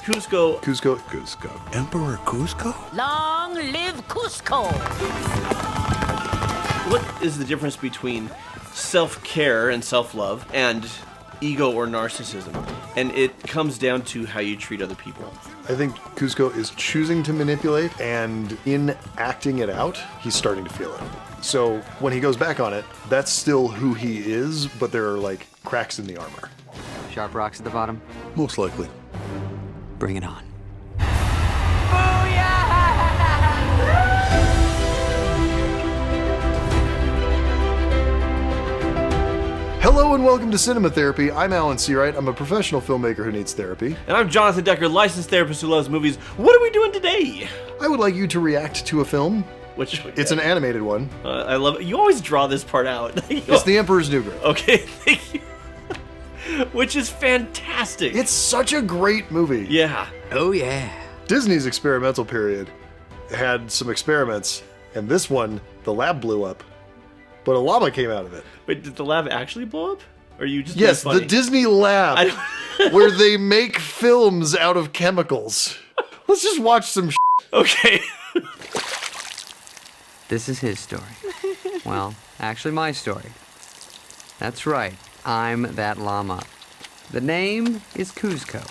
Cusco. Cusco. Emperor Cusco? Long live Cusco! What is the difference between self-care and self-love and ego or narcissism? And it comes down to how you treat other people. I think Cusco is choosing to manipulate, and in acting it out, he's starting to feel it. So when he goes back on it, that's still who he is, but there are like cracks in the armor. Sharp rocks at the bottom. Most likely. Bring it on. Hello and welcome to Cinema Therapy. I'm Alan Seawright. I'm a professional filmmaker who needs therapy. And I'm Jonathan Decker, licensed therapist who loves movies. What are we doing today? I would like you to react to a film. Which It's an animated one. I love it. You always draw this part out. It's The Emperor's New Groove. Okay, thank you. Which is fantastic. It's such a great movie. Yeah. Oh, yeah. Disney's experimental period had some experiments, and this one, the lab blew up, but a llama came out of it. Wait, did the lab actually blow up? Or are you just Yes, being funny? the Disney lab, where they make films out of chemicals. Let's just watch some Okay. This is his story. Well, actually my story. That's right. I'm that llama. The name is Cusco.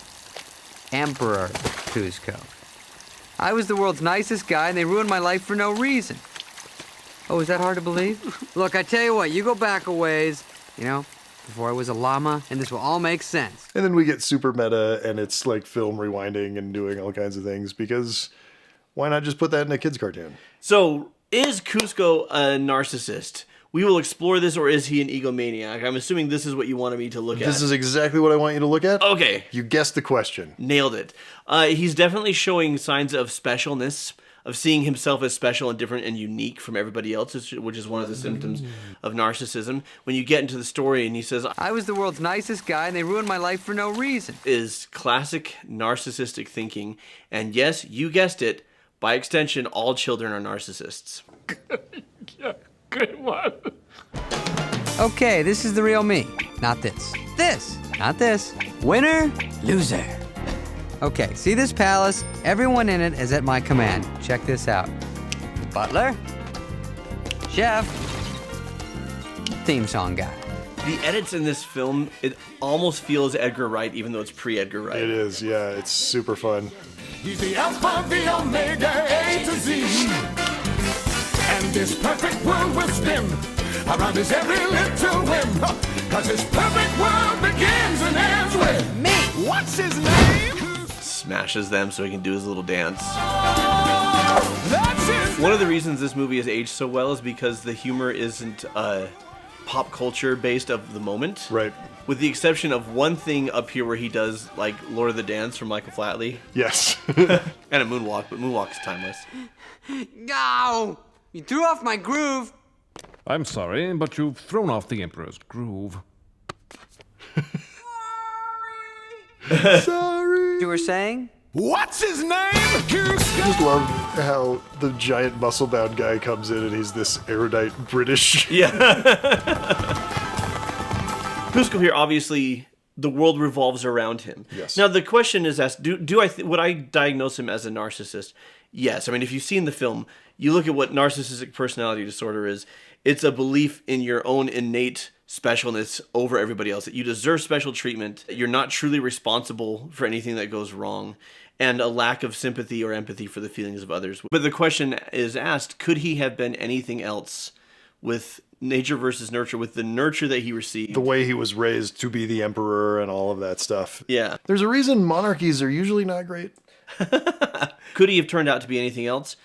Emperor Cusco. I was the world's nicest guy and they ruined my life for no reason. Oh, is that hard to believe? Look, I tell you what, you go back a ways, before I was a llama, and this will all make sense. And then we get super meta, and it's like film rewinding and doing all kinds of things, because why not just put that in a kid's cartoon? So, is Cusco a narcissist? We will explore this, or is he an egomaniac? I'm assuming this is what you wanted me to look at. This is exactly what I want you to look at. Okay. You guessed the question. Nailed it. He's definitely showing signs of specialness, of seeing himself as special and different and unique from everybody else, which is one of the symptoms of narcissism. When you get into the story and he says, I was the world's nicest guy and they ruined my life for no reason. Is classic narcissistic thinking. And yes, you guessed it, by extension, all children are narcissists. Good one. Okay, this is the real me. Not this. This. Not this. Winner, loser. Okay, see this palace? Everyone in it is at my command. Check this out. Butler. Chef. Theme song guy. The edits in this film, it almost feels Edgar Wright, even though it's pre-Edgar Wright. It is, yeah. It's super fun. He's the Alpha, the Omega, A to Z. And this perfect world will spin around his every little whim. Cause his perfect world begins and ends with Me. What's his name? Smashes them so he can do his little dance. That's his One of the reasons this movie has aged so well is because the humor isn't pop culture based of the moment. Right. With the exception of one thing up here where he does like Lord of the Dance from Michael Flatley. Yes. And a moonwalk, but moonwalk is timeless. No! You threw off my groove. I'm sorry, but you've thrown off the Emperor's groove. Sorry. You were saying? What's his name? I just love how the giant muscle-bound guy comes in and he's this erudite British. Yeah. Cusco here, obviously, the world revolves around him. Yes. Now the question is asked: would I diagnose him as a narcissist? Yes. I mean, if you've seen the film, you look at what narcissistic personality disorder is. It's a belief in your own innate specialness over everybody else, that you deserve special treatment, that you're not truly responsible for anything that goes wrong, and a lack of sympathy or empathy for the feelings of others. But the question is asked, could he have been anything else with nature versus nurture, with the nurture that he received? The way he was raised to be the emperor and all of that stuff. Yeah. There's a reason monarchies are usually not great. Could he have turned out to be anything else?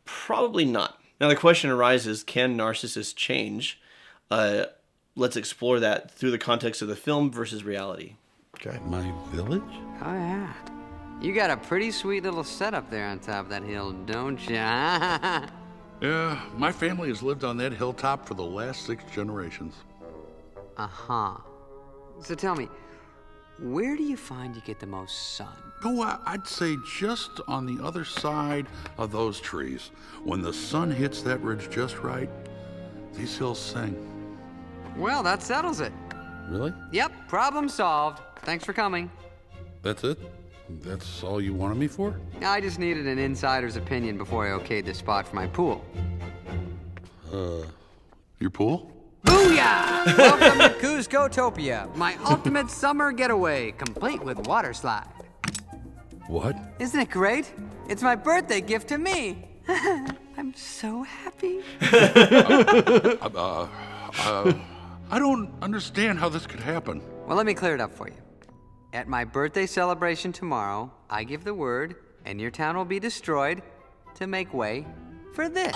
Probably not. Now the question arises, can narcissists change? Let's explore that through the context of the film versus reality. Okay. My village? Oh, yeah. You got a pretty sweet little setup there on top of that hill, don't you? Yeah, my family has lived on that hilltop for the last 6 generations. Uh-huh. So tell me, where do you find you get the most sun? Oh, I'd say just on the other side of those trees. When the sun hits that ridge just right, these hills sing. Well, that settles it. Really? Yep, problem solved. Thanks for coming. That's it? That's all you wanted me for? I just needed an insider's opinion before I okayed the spot for my pool. Your pool? Booyah! Welcome to Cusco-topia, my ultimate summer getaway, complete with water slide. What? Isn't it great? It's my birthday gift to me. I'm so happy. I don't understand how this could happen. Well, let me clear it up for you. At my birthday celebration tomorrow, I give the word, and your town will be destroyed to make way for this.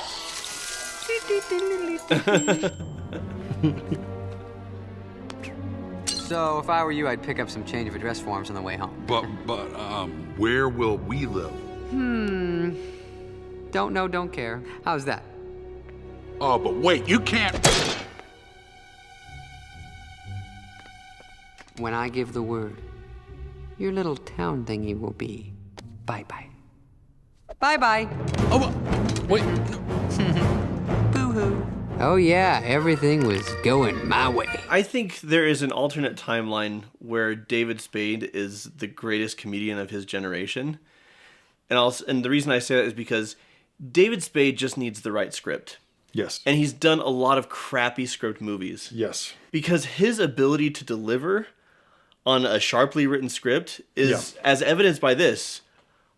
So, if I were you, I'd pick up some change of address forms on the way home. But, where will we live? Don't know, don't care. How's that? Oh, but wait, you can't. When I give the word, your little town thingy will be bye-bye. Bye-bye. Oh, wait. Boo-hoo. Oh yeah, everything was going my way. I think there is an alternate timeline where David Spade is the greatest comedian of his generation. And the reason I say that is because David Spade just needs the right script. Yes. And he's done a lot of crappy script movies. Yes. Because his ability to deliver on a sharply written script is, as evidenced by this,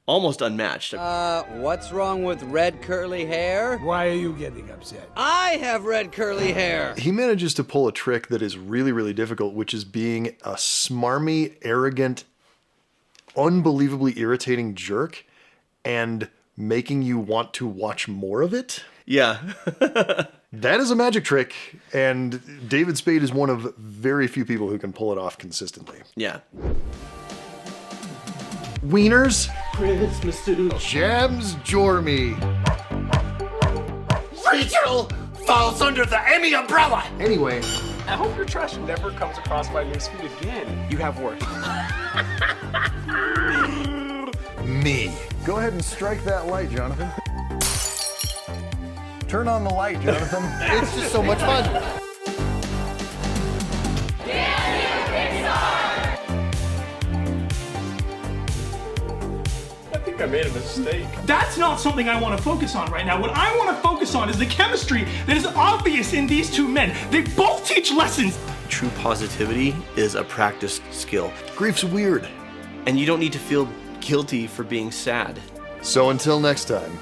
almost unmatched. What's wrong with red curly hair? Why are you getting upset? I have red curly hair. He manages to pull a trick that is really, really difficult, which is being a smarmy, arrogant, unbelievably irritating jerk and making you want to watch more of it. Yeah. That is a magic trick, and David Spade is one of very few people who can pull it off consistently. Yeah. Wieners, Christmas too. Jams, Jormy. Rachel falls under the Emmy umbrella. Anyway, I hope your trash never comes across my newsfeed again. You have worse. me. Go ahead and strike that light, Jonathan. Turn on the light, Jonathan. It's just so much fun. I think I made a mistake. That's not something I want to focus on right now. What I want to focus on is the chemistry that is obvious in these two men. They both teach lessons. True positivity is a practiced skill. Grief's weird. And you don't need to feel guilty for being sad. So until next time.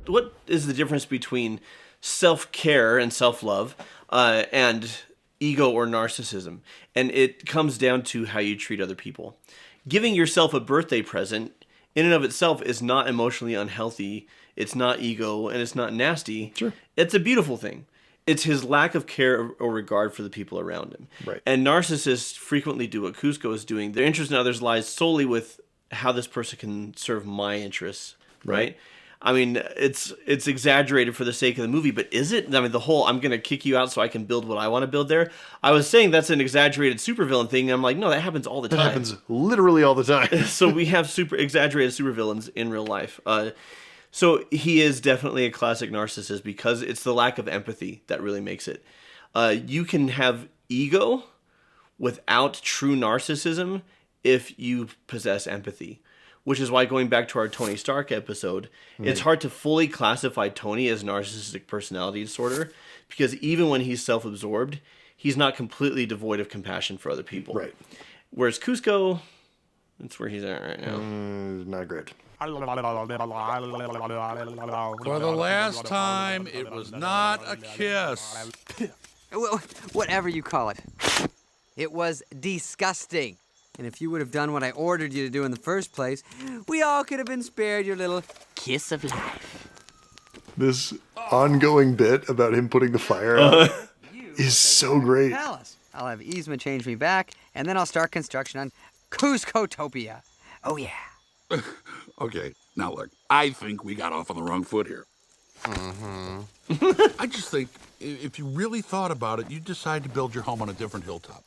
What is the difference between self-care and self-love and ego or narcissism? And it comes down to how you treat other people. Giving yourself a birthday present in and of itself is not emotionally unhealthy. It's not ego and it's not nasty. Sure. It's a beautiful thing. It's his lack of care or regard for the people around him. Right. And narcissists frequently do what Cusco is doing. Their interest in others lies solely with how this person can serve my interests, right? I mean, it's exaggerated for the sake of the movie, but is it? I mean, the whole I'm going to kick you out so I can build what I want to build there. I was saying that's an exaggerated supervillain thing. And I'm like, no, that happens all the time. That happens literally all the time. So we have super exaggerated supervillains in real life. So he is definitely a classic narcissist because it's the lack of empathy that really makes it. You can have ego without true narcissism if you possess empathy. Which is why, going back to our Tony Stark episode, it's hard to fully classify Tony as narcissistic personality disorder because even when he's self-absorbed, he's not completely devoid of compassion for other people. Right. Whereas Cusco, that's where he's at right now. Not great. For the last time, it was not a kiss. Whatever you call it. It was disgusting. And if you would have done what I ordered you to do in the first place, we all could have been spared your little kiss of life. This ongoing bit about him putting the fire out is so great. Palace. I'll have Yzma change me back, and then I'll start construction on Cusco-topia. Oh, yeah. Okay, now look, I think we got off on the wrong foot here. I just think if you really thought about it, you'd decide to build your home on a different hilltop.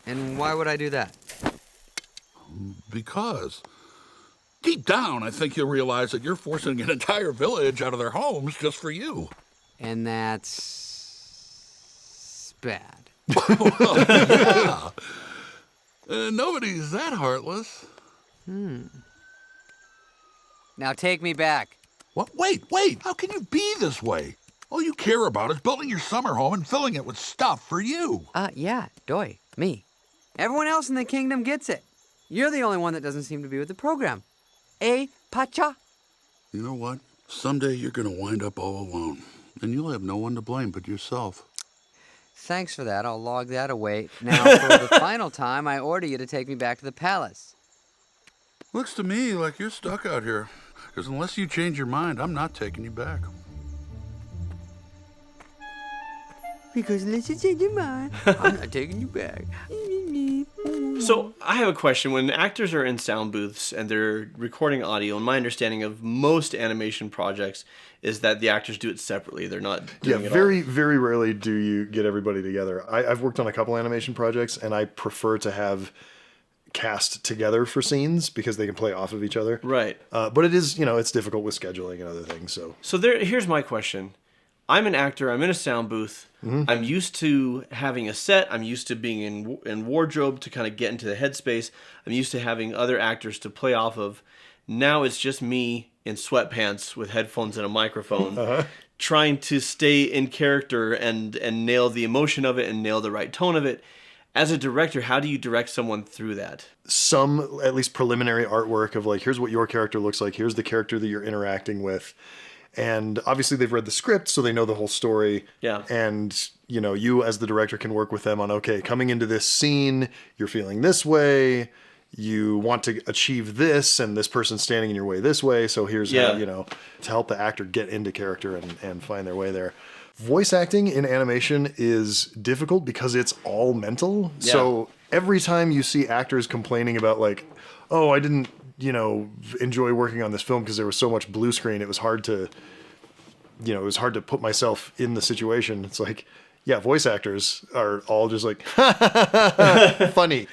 And why would I do that? Because deep down, I think you'll realize that you're forcing an entire village out of their homes just for you. And that's bad. Yeah. Nobody's that heartless. Now take me back. What? Wait. How can you be this way? All you care about is building your summer home and filling it with stuff for you. Yeah, Doi, me. Everyone else in the kingdom gets it. You're the only one that doesn't seem to be with the program. Pacha? You know what? Someday you're going to wind up all alone, and you'll have no one to blame but yourself. Thanks for that. I'll log that away. Now, for the final time, I order you to take me back to the palace. Looks to me like you're stuck out here, because unless you change your mind, I'm not taking you back. Because unless you change your mind, I'm not taking you back. So I have a question. When actors are in sound booths and they're recording audio, and my understanding of most animation projects is that the actors do it separately. They're not doing it very, very rarely do you get everybody together. I've worked on a couple animation projects, and I prefer to have cast together for scenes because they can play off of each other. Right. But it is, it's difficult with scheduling and other things. So here's my question. I'm an actor. I'm in a sound booth. Mm-hmm. I'm used to having a set. I'm used to being in wardrobe to kind of get into the headspace. I'm used to having other actors to play off of. Now it's just me in sweatpants with headphones and a microphone, trying to stay in character and nail the emotion of it and nail the right tone of it. As a director, how do you direct someone through that? Some, at least preliminary artwork of like, here's what your character looks like. Here's the character that you're interacting with. And obviously they've read the script, so they know the whole story. Yeah. And, you as the director can work with them on, okay, coming into this scene, you're feeling this way. You want to achieve this, and this person's standing in your way this way. So here's how, to help the actor get into character and find their way there. Voice acting in animation is difficult because it's all mental. Yeah. So every time you see actors complaining about like, oh, I didn't, enjoy working on this film because there was so much blue screen. It was hard to, put myself in the situation. It's like, yeah, voice actors are all just like, funny,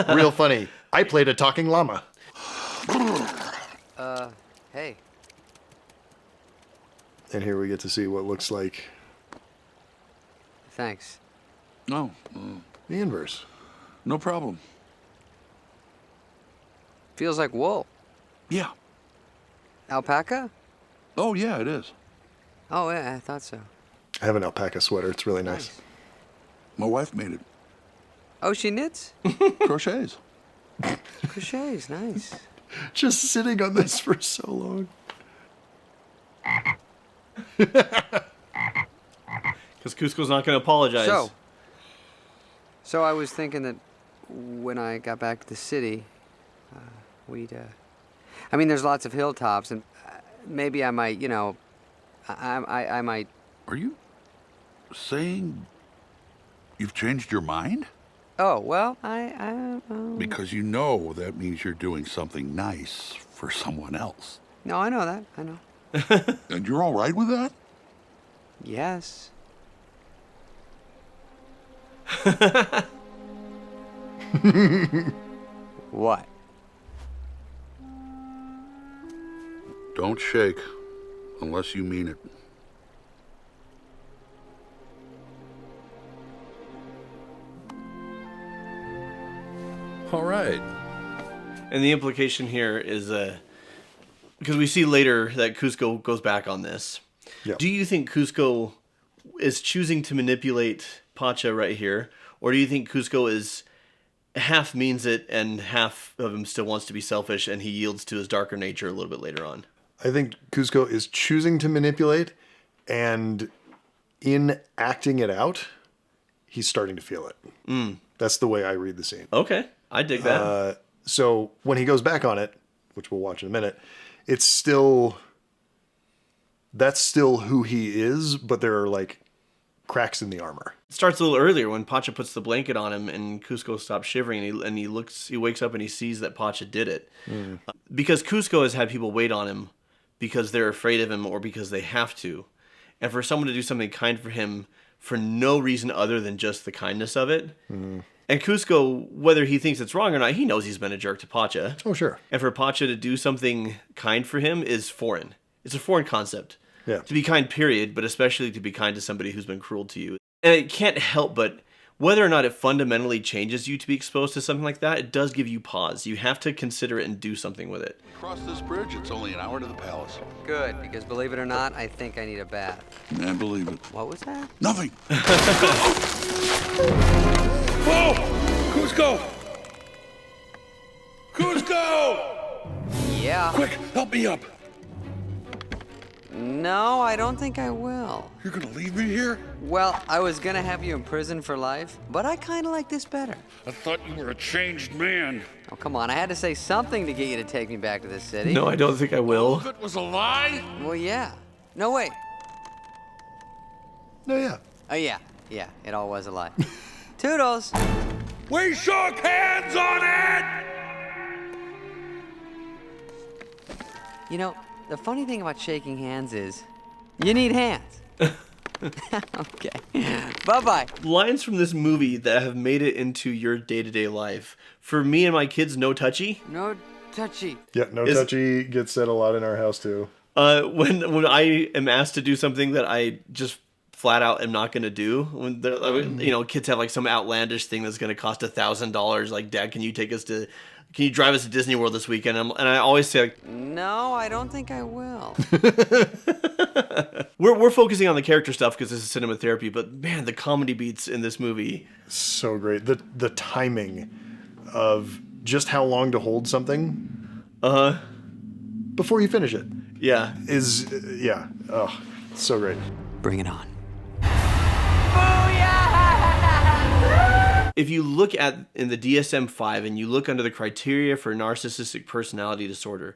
real funny. I played a talking llama. Hey. And here we get to see what looks like Thanks. No, the inverse. no problem. Feels like wool. Yeah. Alpaca? Oh, yeah, it is. Oh, yeah, I thought so. I have an alpaca sweater. It's really nice. My wife made it. Oh, she knits? Crochets. Crochets, nice. Just sitting on this for so long. Because Cusco's not going to apologize. So I was thinking that when I got back to the city, there's lots of hilltops, and maybe I might, I might. Are you saying you've changed your mind? Oh, well, Because you know that means you're doing something nice for someone else. No, I know that. I know. And you're all right with that? Yes. What? Don't shake unless you mean it. All right. And the implication here is because we see later that Cusco goes back on this. Yeah. Do you think Cusco is choosing to manipulate Pacha right here? Or do you think Cusco is half means it and half of him still wants to be selfish and he yields to his darker nature a little bit later on? I think Cusco is choosing to manipulate, and in acting it out, he's starting to feel it. That's the way I read the scene. Okay, I dig that. So when he goes back on it, which we'll watch in a minute, that's still who he is, but there are like cracks in the armor. It starts a little earlier when Pacha puts the blanket on him and Cusco stops shivering and he wakes up and he sees that Pacha did it. Because Cusco has had people wait on him because they're afraid of him or because they have to. And for someone to do something kind for him for no reason other than just the kindness of it. And Cusco, whether he thinks it's wrong or not, he knows he's been a jerk to Pacha. Oh, sure. And for Pacha to do something kind for him is foreign. It's a foreign concept. Yeah. To be kind, period, but especially to be kind to somebody who's been cruel to you. And it can't help but, whether or not it fundamentally changes you to be exposed to something like that, it does give you pause. You have to consider it and do something with it. Across this bridge, it's only an hour to the palace. Good, because believe it or not, I think I need a bath. I believe it. What was that? Nothing. Whoa! Cusco! Cusco! Yeah. Quick, help me up. No, I don't think I will. You're gonna leave me here? Well, I was gonna have you in prison for life, but I kinda like this better. I thought you were a changed man. Oh, come on, I had to say something to get you to take me back to the city. No, I don't think I will. If it was a lie? Well, yeah. No, wait. No, yeah. Oh, yeah. Yeah, it all was a lie. Toodles! We shook hands on it! You know, the funny thing about shaking hands is you need hands. Okay. Bye-bye. Lines from this movie that have made it into your day-to-day life. For me and my kids, no touchy. No touchy. Yeah, no touchy gets said a lot in our house too. When I am asked to do something that I just flat out am not going to do, when kids have like some outlandish thing that's going to cost $1,000, like, Dad, can you drive us to Disney World this weekend? And I always say, like, no, I don't think I will. we're focusing on the character stuff because this is cinema therapy, but man, the comedy beats in this movie, so great. The timing of just how long to hold something before you finish it yeah, is so great. Bring it on. if you look at in the DSM-5 and you look under the criteria for narcissistic personality disorder,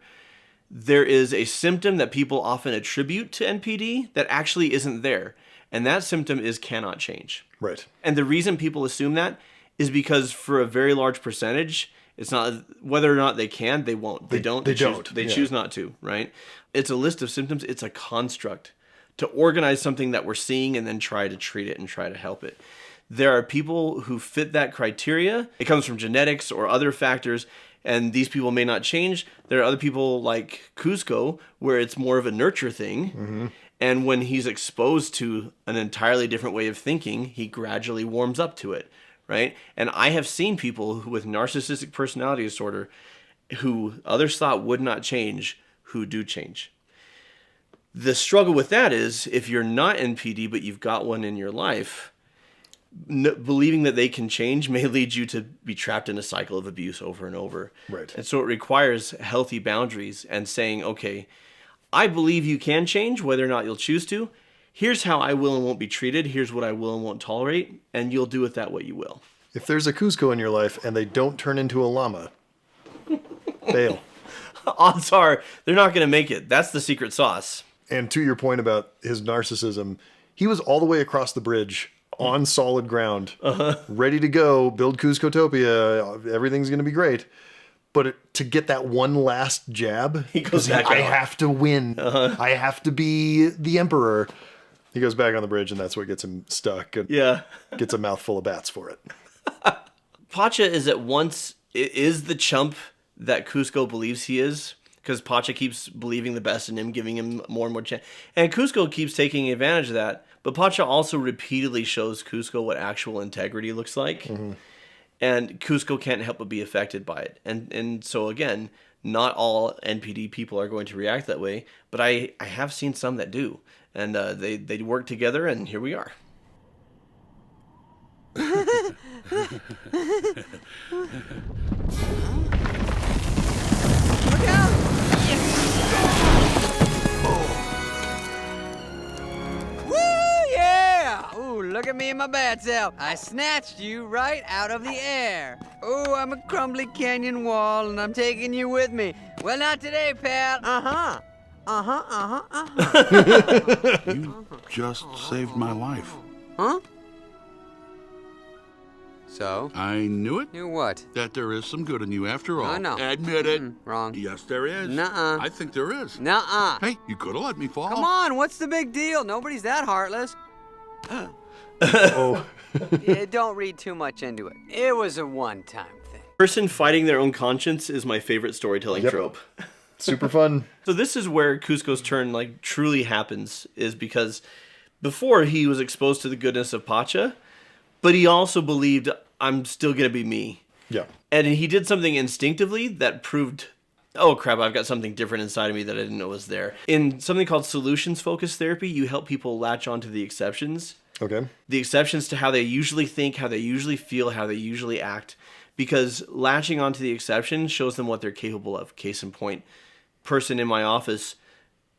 there is a symptom that people often attribute to NPD that actually isn't there. And that symptom is cannot change. Right. And the reason people assume that is because for a very large percentage, it's not whether or not they can, they won't. They don't. They choose not to, right? It's a list of symptoms. It's a construct to organize something that we're seeing and then try to treat it and try to help it. There are people who fit that criteria. It comes from genetics or other factors, and these people may not change. There are other people like Kuzco, where it's more of a nurture thing. Mm-hmm. And when he's exposed to an entirely different way of thinking, he gradually warms up to it, right? And I have seen people with narcissistic personality disorder who others thought would not change, who do change. The struggle with that is if you're not NPD, but you've got one in your life, believing that they can change may lead you to be trapped in a cycle of abuse over and over. Right. And so it requires healthy boundaries and saying, okay, I believe you can change, whether or not you'll choose to. Here's how I will and won't be treated. Here's what I will and won't tolerate. And you'll do with that what you will. If there's a Kuzco in your life and they don't turn into a llama, bail. Odds are they're not going to make it. That's the secret sauce. And to your point about his narcissism, he was all the way across the bridge on solid ground, ready to go, build Kuzcotopia, everything's going to be great. But to get that one last jab, he goes back I have to win. I have to be the emperor. He goes back on the bridge, and that's what gets him stuck. And gets a mouthful of bats for it. Pacha is the chump that Kuzco believes he is, because Pacha keeps believing the best in him, giving him more and more chance. And Kuzco keeps taking advantage of that. But Pacha also repeatedly shows Kuzco what actual integrity looks like. Mm-hmm. And Kuzco can't help but be affected by it. And so, again, not all NPD people are going to react that way. But I have seen some that do. And they work together, and here we are. Look out! Ooh, look at me and my bad self. I snatched you right out of the air. Oh, I'm a crumbly canyon wall, and I'm taking you with me. Well, not today, pal. You just saved my life. Huh? So? I knew it. Knew what? That there is some good in you after all. Oh, no. Admit it. Wrong. Yes, there is. Nuh-uh. I think there is. Nuh-uh. Hey, you could have let me fall. Come on, what's the big deal? Nobody's that heartless. Oh. Yeah, don't read too much into it. It was a one-time thing. Person fighting their own conscience is my favorite storytelling trope. Super fun. So this is where Kuzco's turn truly happens, is because before he was exposed to the goodness of Pacha, but he also believed I'm still going to be me. Yeah. And he did something instinctively that proved, oh crap, I've got something different inside of me that I didn't know was there. In something called solutions-focused therapy, you help people latch onto the exceptions. Okay. The exceptions to how they usually think, how they usually feel, how they usually act. Because latching onto the exception shows them what they're capable of. Case in point, person in my office,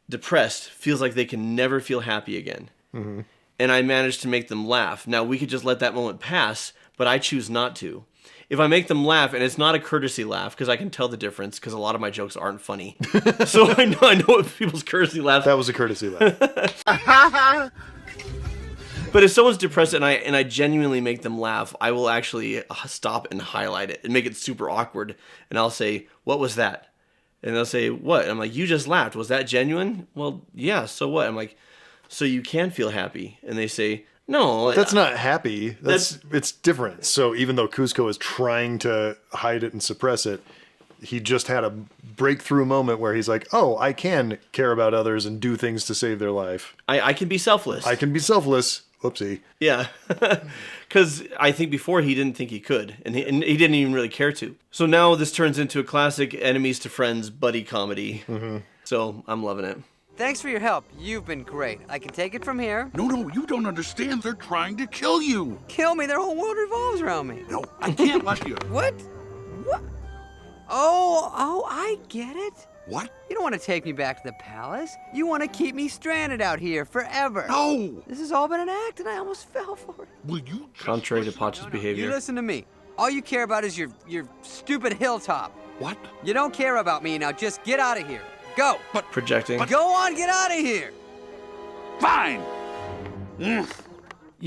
depressed, feels like they can never feel happy again. Mm-hmm. And I managed to make them laugh. Now, we could just let that moment pass, but I choose not to. If I make them laugh, and it's not a courtesy laugh, because I can tell the difference, because a lot of my jokes aren't funny. So I know what people's courtesy laughs. That was a courtesy laugh. But if someone's depressed and I genuinely make them laugh, I will actually stop and highlight it and make it super awkward. And I'll say, "What was that?" And they'll say, "What?" And I'm like, "You just laughed. Was that genuine?" "Well, yeah, so what?" I'm like, "So you can feel happy." And they say, "No." That's not happy. It's different. So even though Kuzco is trying to hide it and suppress it, he just had a breakthrough moment where he's like, oh, I can care about others and do things to save their life. I can be selfless. I can be selfless. Whoopsie. Yeah. Because I think before he didn't think he could, and he didn't even really care to. So now this turns into a classic enemies to friends buddy comedy. Mm-hmm. So I'm loving it. Thanks for your help. You've been great. I can take it from here. No, you don't understand. They're trying to kill you. Kill me. Their whole world revolves around me. No, I can't let you. What? What? Oh, I get it. What? You don't want to take me back to the palace. You want to keep me stranded out here forever. No. This has all been an act, and I almost fell for it. Will you? Contrary to Pacha's behavior. You listen to me. All you care about is your stupid hilltop. What? You don't care about me now. Just get out of here. Go. Projecting. Go on, get out of here. Fine. You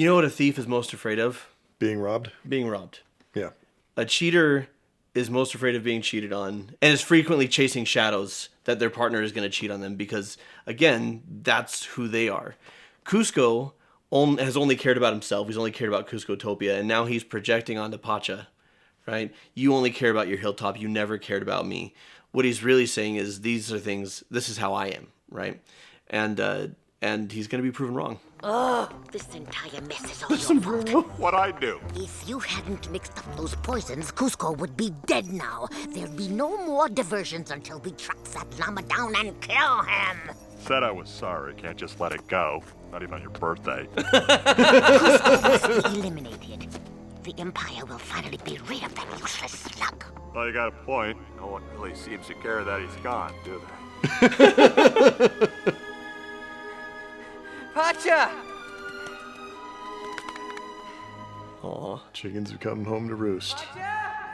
know what a thief is most afraid of? Being robbed? Being robbed. Yeah. A cheater is most afraid of being cheated on and is frequently chasing shadows that their partner is going to cheat on them because, again, that's who they are. Kuzco has only cared about himself. He's only cared about Kuzcotopia, and now he's projecting onto Pacha, right? You only care about your hilltop. You never cared about me. What he's really saying is these are things, this is how I am, right? And he's going to be proven wrong. Oh, this entire mess is all your fault. What'd I do? If you hadn't mixed up those poisons, Kuzco would be dead now. There'd be no more diversions until we track that llama down and kill him. Said I was sorry. Can't just let it go. Not even on your birthday. Kuzco must be eliminated. The Empire will finally be rid of that useless slug. Well, you got a point. No one really seems to care that he's gone, do they? Pacha! Aw. Chickens have come home to roost.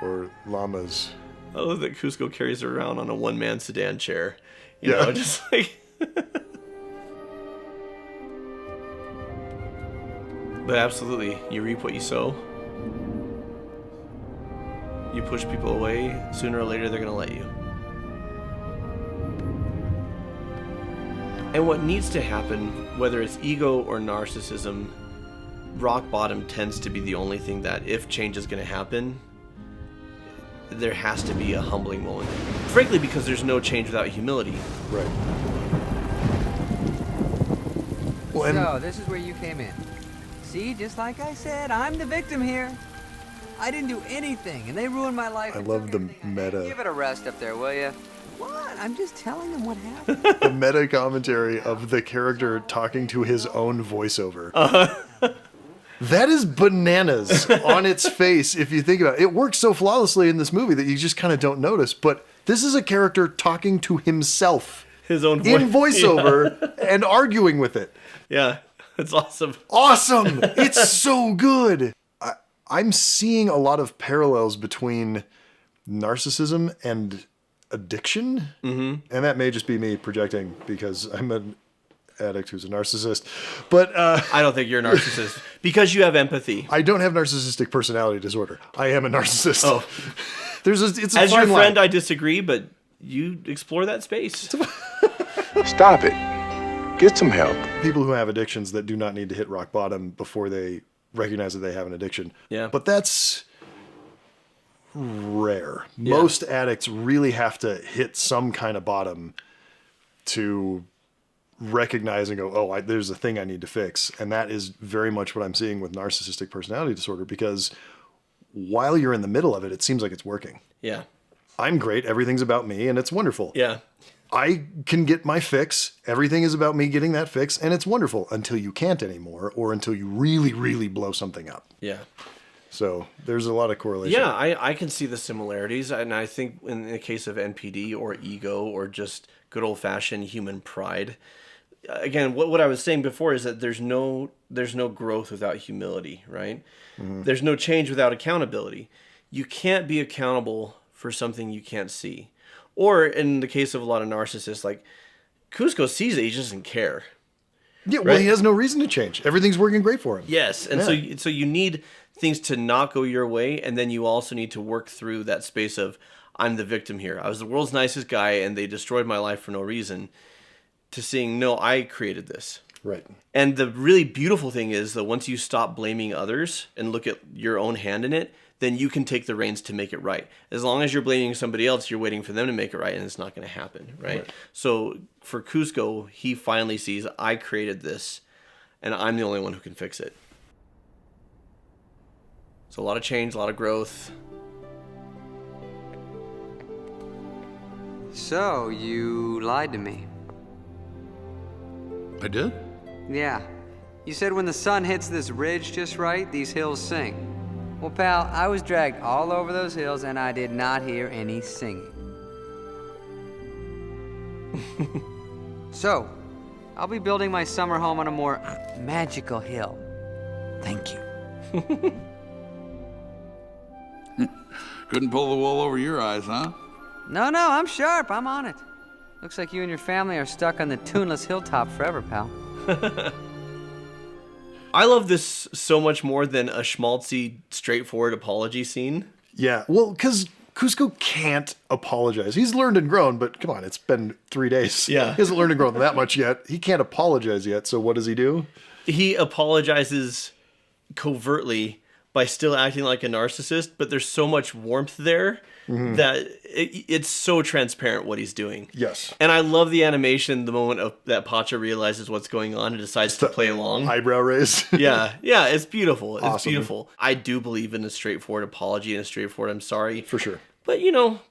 Or llamas. I love that Kuzco carries her around on a one-man sedan chair. You know, just like... But absolutely, you reap what you sow. You push people away, sooner or later they're going to let you. And what needs to happen, whether it's ego or narcissism, rock bottom tends to be the only thing that, if change is going to happen, there has to be a humbling moment. Frankly, because there's no change without humility. Right. Well, So, this is where you came in. See, just like I said, I'm the victim here. I didn't do anything, and they ruined my life. I love the meta. Give it a rest up there, will you? What? I'm just telling them what happened. The meta commentary of the character talking to his own voiceover. That is bananas on its face if you think about it. It works so flawlessly in this movie that you just kind of don't notice. But this is a character talking to himself. His own in voiceover and arguing with it. Yeah, it's awesome. Awesome! It's so good. I'm seeing a lot of parallels between narcissism and addiction. Mm-hmm. And that may just be me projecting because I'm an addict who's a narcissist. But I don't think you're a narcissist because you have empathy. I don't have narcissistic personality disorder. I am a narcissist. Oh. It's a As fine your friend, line. I disagree, but you explore that space. Stop it. Get some help. People who have addictions that do not need to hit rock bottom before they recognize that they have an addiction. Yeah. But that's rare. Yeah. Most addicts really have to hit some kind of bottom to recognize and go, oh, there's a thing I need to fix. And that is very much what I'm seeing with narcissistic personality disorder, because while you're in the middle of it, it seems like it's working. Yeah. I'm great. Everything's about me and it's wonderful. Yeah. I can get my fix. Everything is about me getting that fix and it's wonderful until you can't anymore or until you really, really blow something up. Yeah. So there's a lot of correlation. Yeah, I can see the similarities. And I think in the case of NPD or ego or just good old-fashioned human pride, again, what I was saying before is that there's no growth without humility, right? Mm-hmm. There's no change without accountability. You can't be accountable for something you can't see. Or in the case of a lot of narcissists, like Kuzco sees it, he just doesn't care. Yeah, well, he has no reason to change. Everything's working great for him. Yes, and so you need things to not go your way, and then you also need to work through that space of, I'm the victim here. I was the world's nicest guy, and they destroyed my life for no reason, to seeing, no, I created this. Right. And the really beautiful thing is that once you stop blaming others and look at your own hand in it, then you can take the reins to make it right. As long as you're blaming somebody else, you're waiting for them to make it right, and it's not going to happen, right? So for Kuzco, he finally sees, I created this, and I'm the only one who can fix it. So a lot of change, a lot of growth. So, you lied to me. I did? Yeah. You said when the sun hits this ridge just right, these hills sing. Well, pal, I was dragged all over those hills and I did not hear any singing. So, I'll be building my summer home on a more magical hill. Thank you. Couldn't pull the wool over your eyes, huh? No, I'm sharp. I'm on it. Looks like you and your family are stuck on the tuneless hilltop forever, pal. I love this so much more than a schmaltzy, straightforward apology scene. Yeah, well, because Kuzco can't apologize. He's learned and grown, but come on, it's been 3 days. Yeah. He hasn't learned and grown that much yet. He can't apologize yet, so what does he do? He apologizes covertly by still acting like a narcissist, but there's so much warmth there that it's so transparent what he's doing. Yes. And I love the animation the moment that Pacha realizes what's going on and decides to play along. Eyebrow raise. Yeah, it's beautiful. It's Awesome. beautiful. I do believe in a straightforward apology and a straightforward I'm sorry. For sure. But,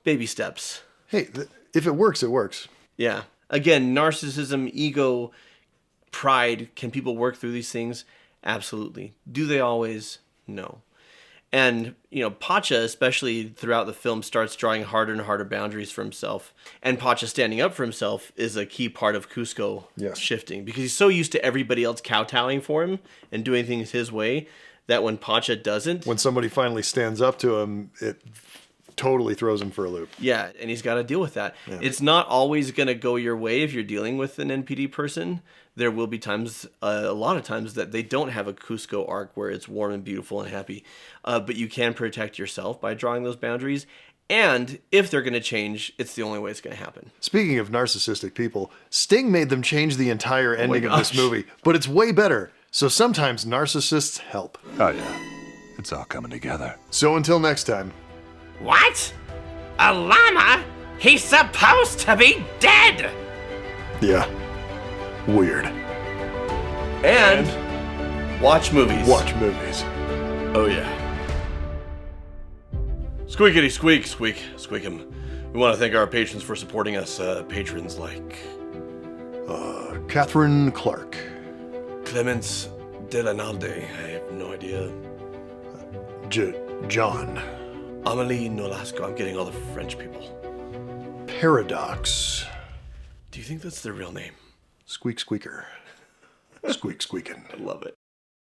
baby steps. Hey, if it works, it works. Yeah. Again, narcissism, ego, pride, can people work through these things? Absolutely. Do they always? No. And, Pacha, especially throughout the film, starts drawing harder and harder boundaries for himself. And Pacha standing up for himself is a key part of Kuzco shifting. Because he's so used to everybody else kowtowing for him and doing things his way that when Pacha doesn't... When somebody finally stands up to him, it totally throws him for a loop. Yeah, and he's got to deal with that. Yeah. It's not always going to go your way if you're dealing with an NPD person. There will be times, a lot of times, that they don't have a Kuzco arc where it's warm and beautiful and happy. But you can protect yourself by drawing those boundaries. And if they're going to change, it's the only way it's going to happen. Speaking of narcissistic people, Sting made them change the entire ending of this gosh. movie, but it's way better. So sometimes narcissists help. Oh, yeah. It's all coming together. So until next time. What? A llama? He's supposed to be dead! Yeah. Weird. And watch movies. Watch movies. Oh, yeah. Squeakity squeak, squeak 'em. We want to thank our patrons for supporting us. Patrons like... Catherine Clark. Clemens Delanalde. I have no idea. John. Amelie Nolasco. I'm getting all the French people. Paradox. Do you think that's their real name? Squeak Squeaker. Squeak Squeakin'. I love it.